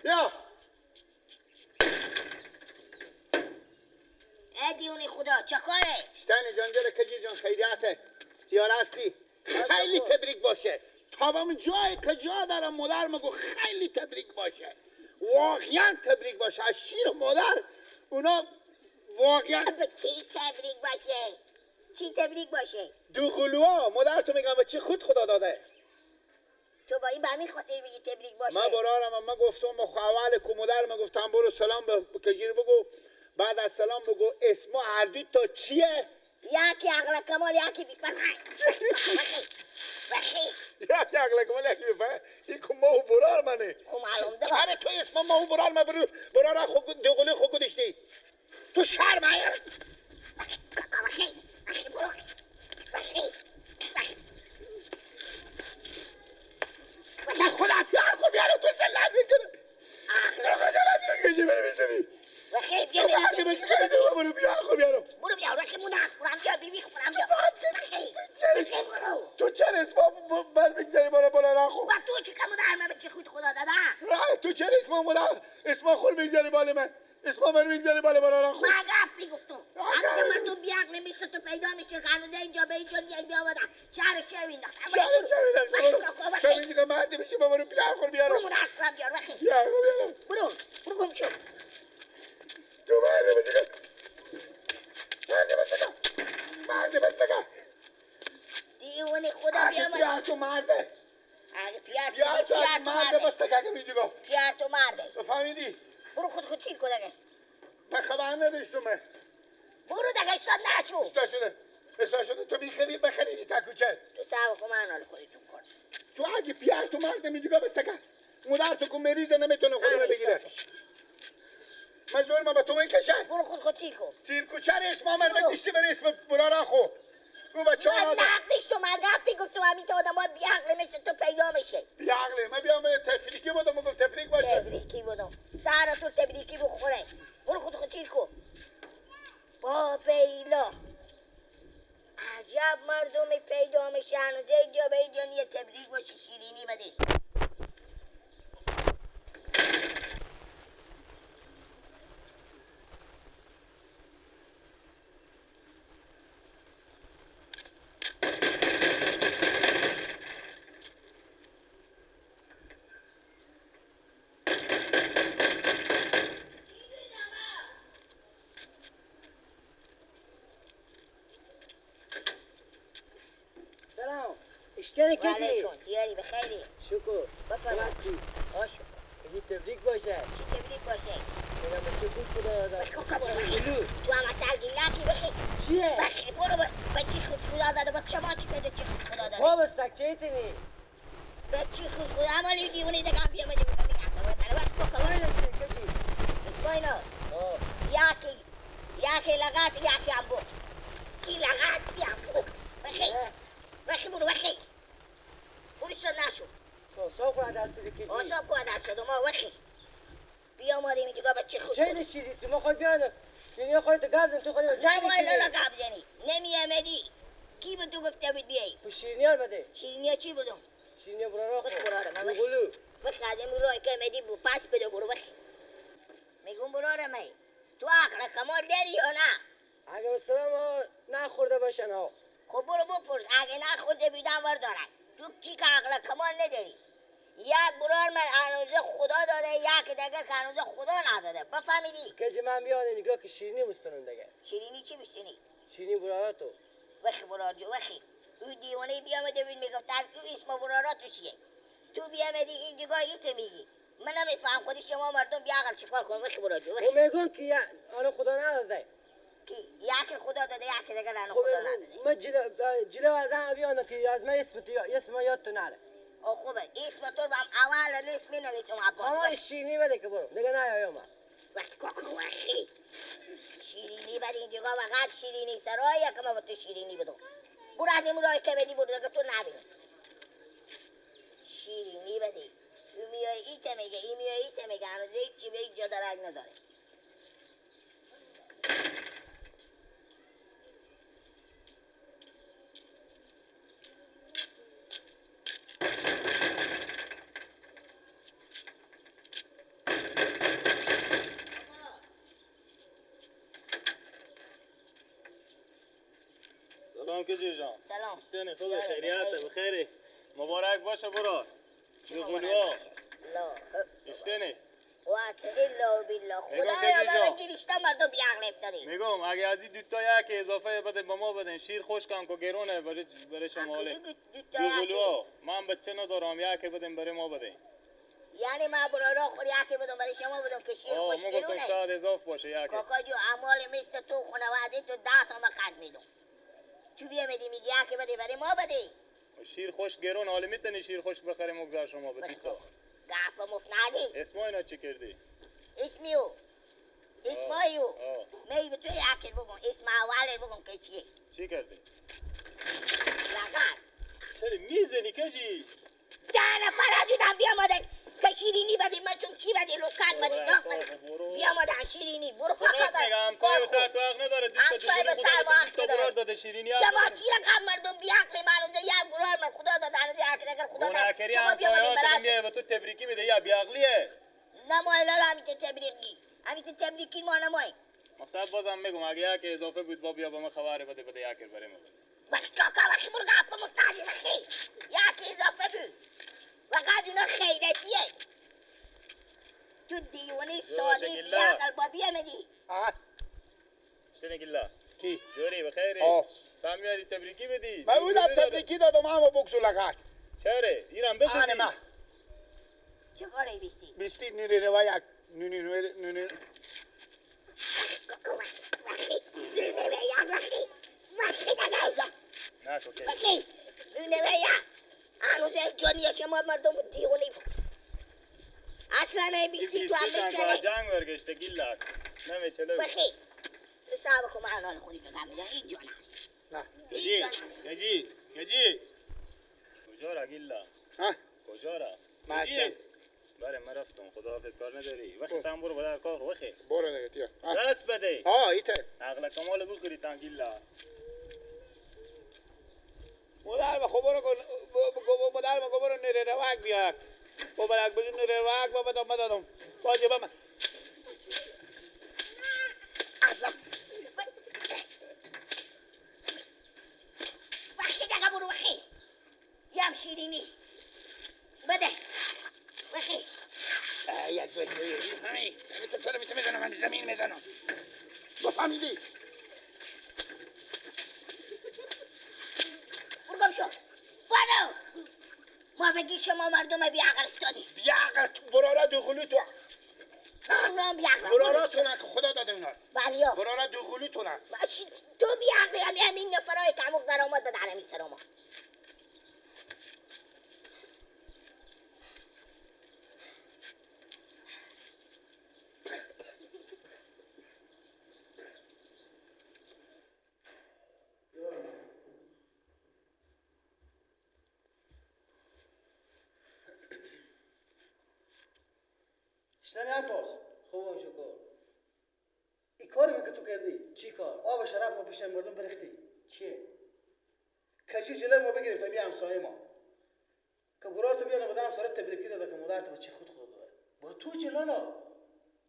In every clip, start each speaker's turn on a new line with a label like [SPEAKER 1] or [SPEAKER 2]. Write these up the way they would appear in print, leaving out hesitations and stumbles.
[SPEAKER 1] یا
[SPEAKER 2] دیونی خدا چه کاره؟
[SPEAKER 1] شتانی جانجل کجی جان خیریاته تیار هستی خیلی تبریک باشه تا جای کجا دارم مادر مگو خیلی تبریک باشه واقعا تبریک باشه از شیر مادر اونا واقعا
[SPEAKER 2] چی تبریک باشه؟ چی تبریک باشه؟
[SPEAKER 1] دو قلوها مادر تو میگم به چی خود خدا داده
[SPEAKER 2] تو با این به همین خاطر میگی تبریک باشه؟
[SPEAKER 1] من برارم من گفتم با اول کو مادر من گفتم برو سلام به کجیر بگو بعد از سلام بگو اسم هر دو تا چیه
[SPEAKER 2] یکی عقل کمال یکی بیفرهنگ بخی
[SPEAKER 1] یکی عقل کمال یکی بیفرهنگ این که ما برار منه
[SPEAKER 2] خب معلوم ده
[SPEAKER 1] چرا تو اسم ما برار من برار خود دوغلی خود گذاشتی تو شرم هایر
[SPEAKER 2] بخی برو بخی
[SPEAKER 1] من خدا پیار خود بیارم تو زلت میکنه تو خجالت نکشی بری بزنی
[SPEAKER 2] بخی بیا
[SPEAKER 1] برو بیار خود بیارم
[SPEAKER 2] برو بیا بخی برم بیا بیبی برم بیا بخی برو
[SPEAKER 1] تو چرا اسم بل بگذاری بالا نخو
[SPEAKER 2] و تو چی کمو در من به چه خود خدا داده
[SPEAKER 1] تو چرا اسم خور بگذاری بالا من اسم من بگذاری بالا نخو
[SPEAKER 2] من گفتی گفتم اگه مردم بیعقل میشه تو پیدا میشه قانوده اینجا به اینجا بیا بودن شهر چه وینداخت
[SPEAKER 1] چه میگه مهدی میشه با برو بیار خور بیارم
[SPEAKER 2] برو مدرس بیار بخی برو گم شو
[SPEAKER 1] تو مهدی بستگم
[SPEAKER 2] دیوانی خدا بیا
[SPEAKER 1] پیار تو مرده
[SPEAKER 2] اگه پیار
[SPEAKER 1] تو
[SPEAKER 2] مرده
[SPEAKER 1] مرده بستگم میجگم
[SPEAKER 2] پیار تو مرده
[SPEAKER 1] تو فهمیدی
[SPEAKER 2] برو خود تیر کن دگه
[SPEAKER 1] من خبر نداشتم
[SPEAKER 2] برو دگه استاد نچو
[SPEAKER 1] استاد شده تو میخری بخریدی تکوچه
[SPEAKER 2] تو سعب خو من حال خودتون کن
[SPEAKER 1] تو اگه پیار تو مرده میجگم بستگم مادر تو که مریضه نمیتونه خودونه بگیره من زور ما با تو میکشم
[SPEAKER 2] برو خود تیر کن
[SPEAKER 1] تیر کوچر اسم من بگیشتی بر اسم برا خو رو بچه ها
[SPEAKER 2] من نقدشتم من گفتی گفتم همین تا آدم ها بیعقل مثل تو پیدا میشه
[SPEAKER 1] بیعقله من بیام تفریکی بودم گفت تفریک باشه
[SPEAKER 2] تبریکی بودم سهر تو تبریکی بخوره برو خود تیر کن با بیلا عجب مردمی پیدا میشه هنوز اینجا به اینجا یه تبریک باشه شیرینی بده
[SPEAKER 3] سلام اشتری کجی؟
[SPEAKER 2] وعلیکم دیاری بخیری
[SPEAKER 3] شکر
[SPEAKER 2] بفرما
[SPEAKER 3] هستی؟
[SPEAKER 2] باشو
[SPEAKER 3] اگه تبریک باشه
[SPEAKER 2] چی تبریک باشه؟
[SPEAKER 3] میگم به چه خوب خدا داده
[SPEAKER 2] تو هم از سرگیلکی بخی
[SPEAKER 3] چیه؟
[SPEAKER 2] بخی برو به چی خود خدا داده به شما چی پیدا چی خود خدا داده
[SPEAKER 3] خواب استک چه ایتینی؟
[SPEAKER 2] به چی خود خدا عملی دیونی دکم بیرم دیگه میگم
[SPEAKER 3] سوال نمیشه کجی؟
[SPEAKER 2] اسماینا یکی لغت یکی انبوک این لغت یکی انبوک بخی برو بخی برو شد نشو
[SPEAKER 3] صاف کنه دستی کجی؟
[SPEAKER 2] آساب کنه دست شد ما بخی بیا مادی میگه به چی خود
[SPEAKER 3] چه اینه چیزی؟ تو ما خواهد بیانم یعنی خواهد گفت تو خواهد
[SPEAKER 2] نه وای لالا قبل زنی نمیامدی کی به تو گفته بود بیایی
[SPEAKER 3] تو شیرینیار بده
[SPEAKER 2] شیرینی چی بودم
[SPEAKER 3] شیرینی برا
[SPEAKER 2] بخ براره من بخ
[SPEAKER 3] بغلو
[SPEAKER 2] بخ از این رای که امدی بو پس بده برو بخ میگم براره می تو عقل کمال داری یا نه
[SPEAKER 3] اگه مثلا نخورده باشن ها
[SPEAKER 2] خب برو بپرس اگه نخورده بیدم ور دارن تو چی که عقل کمال نداری یک برار من هنوزه خدا داده یک دیگه که هنوزه خدا نداده بفهمیدی
[SPEAKER 3] کجی من بیانه نگاه که شیرینی بستنم دیگه
[SPEAKER 2] شیرینی چی بستنی
[SPEAKER 3] شیرینی برا تو
[SPEAKER 2] وخ برار جو وخی او دیوانه بیامده بید میگفت او اسم برارا تو چیه تو بیامدی این جگاهی که میگی من نمیفهم خودی شما مردم بیاقل چیکار کن وخ برار جو
[SPEAKER 3] و میگم که آن خدا نداده
[SPEAKER 2] کی یک خدا داده یک دیگه نه
[SPEAKER 3] خب
[SPEAKER 2] خدا نداده
[SPEAKER 3] ما جلو از هم بیانه که از من اسم ما یاد تو نره
[SPEAKER 2] او خوبه اسم تو رو هم اول لیست می نویسم عباس
[SPEAKER 3] اما شیرینی بده که برو دیگه نه من
[SPEAKER 2] وقت کوکو وخی شیرینی بعد این جگاه وقت شیرینی سرایه که ما با تو شیرینی بدم برو از این رای که بدی برو دیگه تو نبین شیرینی بدی او میای ایته میگه این میای ایته میگه هنوز هیچی به یک جا درک نداره
[SPEAKER 4] کجی جان.
[SPEAKER 2] سلام.
[SPEAKER 4] استنی خوبه خیریت بخیری. مبارک باشه برو. دغولوا.
[SPEAKER 2] لا
[SPEAKER 4] استنی.
[SPEAKER 2] وات الا بالله
[SPEAKER 4] میگم
[SPEAKER 2] خدایا
[SPEAKER 4] کجی
[SPEAKER 2] من
[SPEAKER 4] جان.
[SPEAKER 2] گیرشتا مردم بیعقل افتادی.
[SPEAKER 4] میگم اگه از این دوتا یک اضافه بده به ما بدین شیر خوش کن که گرونه برای شما حاله. دغولوا. من بچه ندارم یک بدین برای ما بدین.
[SPEAKER 2] یعنی ما برا خور یکی بدم برای شما بدم که شیر
[SPEAKER 4] آه
[SPEAKER 2] خوش
[SPEAKER 4] مگه تو
[SPEAKER 2] گرونه.
[SPEAKER 4] شاید اضافه باشه یک.
[SPEAKER 2] کاکا جو اعمال مثل تو خانواده تو 10 تا من قرض میدم. تو بیا میدی میگی یکی بده برای ما بده.
[SPEAKER 4] شیر خوش گرون حالی میتونی شیر خوش بخریم مگذار شما بدی تو.
[SPEAKER 2] گپ مفنادی.
[SPEAKER 4] اسم اینا چی کردی؟
[SPEAKER 2] اسمیو. اسمایو.
[SPEAKER 4] آه.
[SPEAKER 2] می به تو یکی بگم اسم اول بگم که چیه.
[SPEAKER 4] چی کردی؟
[SPEAKER 2] لقد.
[SPEAKER 4] چرا میزنی کجی؟
[SPEAKER 2] 10 نفر دیدم بیامدن که شیرینی بدی من چون چی بدی لوکات بدی داغ بدی. بیامدن شیرینی برو کاکا
[SPEAKER 4] راست میگم همسایه و سر تو حق نداره
[SPEAKER 2] همسایه به سر ما حق
[SPEAKER 4] تا برار
[SPEAKER 2] نداره.
[SPEAKER 4] داده شیرینی
[SPEAKER 2] شما چی رقم مردم بیعقل منو یک برار من خدا دادن یک اگر خدا داد
[SPEAKER 4] منکری
[SPEAKER 2] شما
[SPEAKER 4] همسایه ها
[SPEAKER 2] بیامدین
[SPEAKER 4] تو
[SPEAKER 2] برات
[SPEAKER 4] میگه و تو تبریکی میده یا بیعقلیه
[SPEAKER 2] نمای لالا همیت تبریکی همیت تبریکی ما نمای
[SPEAKER 4] مقصد بازم میگم اگه یک اضافه بود با بیا با من خبر بده بده یک بریم
[SPEAKER 2] وقتی کاکا وقتی برو گپ مفتادی وقتی یک اضافه بود وقت اونا خیرتیه تو دیوانی ساده بیعقل با بیامدی
[SPEAKER 1] آه
[SPEAKER 4] شنو گلا
[SPEAKER 1] کی
[SPEAKER 4] جوری بخیری
[SPEAKER 1] آه.
[SPEAKER 4] تو میادی تبریکی بدی
[SPEAKER 1] من بودم تبریکی دادم اما بکسو لگت
[SPEAKER 4] چره ایران بخوزی
[SPEAKER 1] آنه ما
[SPEAKER 2] چه کاری بیستی
[SPEAKER 1] بیستی نیری روایک نونی
[SPEAKER 2] کاکا وقتی زنه بیان وقتی نگه
[SPEAKER 4] نکو که
[SPEAKER 2] وقتی زنه بیان هنوز جانی شما مردم دیوانی اصلا نمیسی تو هم میچنه
[SPEAKER 4] جنگ برگشته گلا نمیچلو
[SPEAKER 2] وقتی تو صاحب کن من خودی بگم میدم این جانه
[SPEAKER 1] نه
[SPEAKER 4] کجی کجی کجا را گلا
[SPEAKER 1] ها
[SPEAKER 4] کجا را
[SPEAKER 1] ماشین
[SPEAKER 4] بله من رفتم خداحافظ کار نداری وقتی تام برو بدر کار وقتی
[SPEAKER 1] برو دیگه تیا
[SPEAKER 4] دست بده
[SPEAKER 1] ها ایته
[SPEAKER 4] عقل کمال بخوری تانگیلا
[SPEAKER 1] مدار ما خبرو کن مدار ما خبرو نیره روایک بیا با بلک بجی نیره روایک با بدم باجی با من
[SPEAKER 2] وقتی دقا برو وقتی یم شیرینی بده وقتی
[SPEAKER 1] یک دوی همین تو میزنم من زمین میزنم بفهمیدی
[SPEAKER 2] برگم شو برو ما بگی شما مردم بیعقل افتادی
[SPEAKER 1] بیعقل تو برارا دخولی تو
[SPEAKER 2] اونام بیعقل
[SPEAKER 1] برارا تو نه که خدا داده اونا
[SPEAKER 2] بله
[SPEAKER 1] برارا دخولی تو نه
[SPEAKER 2] تو بیعقلی همین نفرای کموک در آمد بدن همین سر ما
[SPEAKER 5] شنی عباس
[SPEAKER 3] خوبم شکر
[SPEAKER 5] این کاری که تو کردی
[SPEAKER 3] چی کار؟
[SPEAKER 5] آب شرف ما پیش مردم برختی
[SPEAKER 3] چیه؟
[SPEAKER 5] کجی جلوی ما بگرفتم یه همسایه ما که گرار تو بیانه بدن سر تبریکی داده که مادر تو بچه خود داده با تو جلالا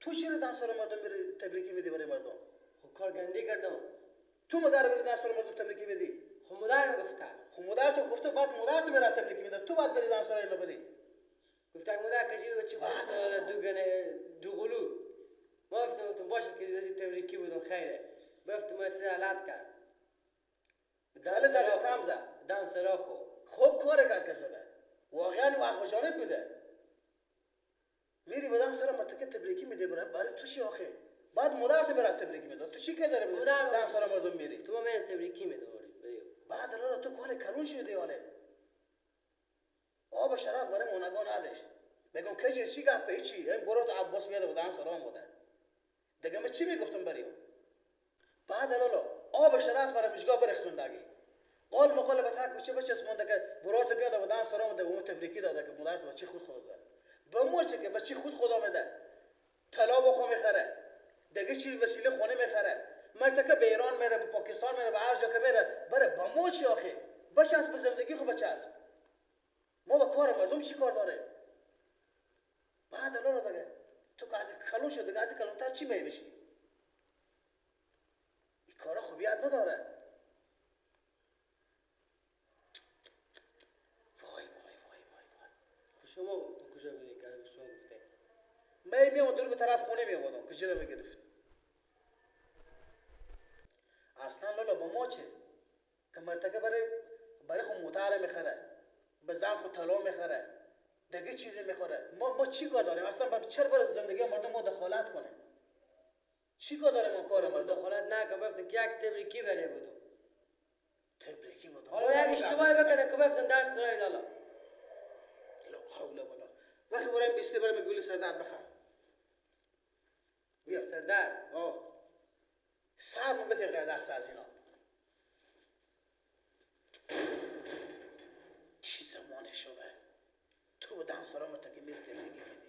[SPEAKER 5] تو چرا دن سر مردم بری تبریکی میدی برای مردم
[SPEAKER 3] خب کار گنده کردم
[SPEAKER 5] تو مگر بری دن سر مردم تبریکی بدی
[SPEAKER 3] خب مادر نگفته
[SPEAKER 5] خب مادر تو گفته بعد مادر تو میره تبریکی میده تو بعد بری دن سر اینا بری
[SPEAKER 3] گفتم مادر کجی بچه خوش داده دو غلو ما گفتم باشه که بزی تبریکی بودم خیره گفتم ما سرالت کرد
[SPEAKER 5] گله زد یا کم زد
[SPEAKER 3] دم سراخو
[SPEAKER 5] خوب کار کرد کسده واقعا وقت جانب بوده میری بدن سر متکه تبریکی میده برای تو چی آخه بعد مادر تو برات تبریکی میده تو چی که داره بده دن سر مردم میری
[SPEAKER 3] تو ما من تبریکی میداری
[SPEAKER 5] بعد الان تو کار کلون شدی حاله آب شراب برای اونگان ندش بگم کجی چی گپ چی این برات عباس میاد بدن سلام بوده دیگه من چی میگفتم بریم بعد الان آب شراب برای مشگاه برختون داگی قال مقال بتاک بچه اسمونده که برات بیاد بدن سلام بوده اون تبریکی داده که مادر تو بچه خود داده به موچه که بچه خود میده طلا بخو میخره دیگه چی وسیله خونه میخره مرتکه به ایران میره به پاکستان میره به هر جا که میره بره با موچی آخه بچه به زندگی خو بچه ما با کار مردم چی کار داره بعد الان دیگه تو که از کلون شد دیگه از کلون تا چی میبشی این کارا خوبیت نداره من میام دور به طرف خونه میآوردم که جلو بگرفت. اصلا لالا با ما چه؟ که مرتکه برای خود موتر میخره، به زن خود طلا میخره، دیگه چیزی میخوره. ما چی کار داریم؟ اصلا چرا برای زندگی مردم ما دخالت کنیم؟ چی کار داریم ما کار مردم؟
[SPEAKER 3] دخالت نکن بفتن که یک تبریکی بره بودم.
[SPEAKER 5] تبریکی بودم.
[SPEAKER 3] حالا یک اشتباهی بکنه که بفتن درس رای لالا.
[SPEAKER 5] لا حول ولا. وقتی برایم بیسته برای گولی سردرد بخوام.
[SPEAKER 3] بیا سردرد.
[SPEAKER 5] سر مو بتر دست از اینا. چی زمانه شده؟ تو به دانسارا مرتکب میری تبریکی میدی.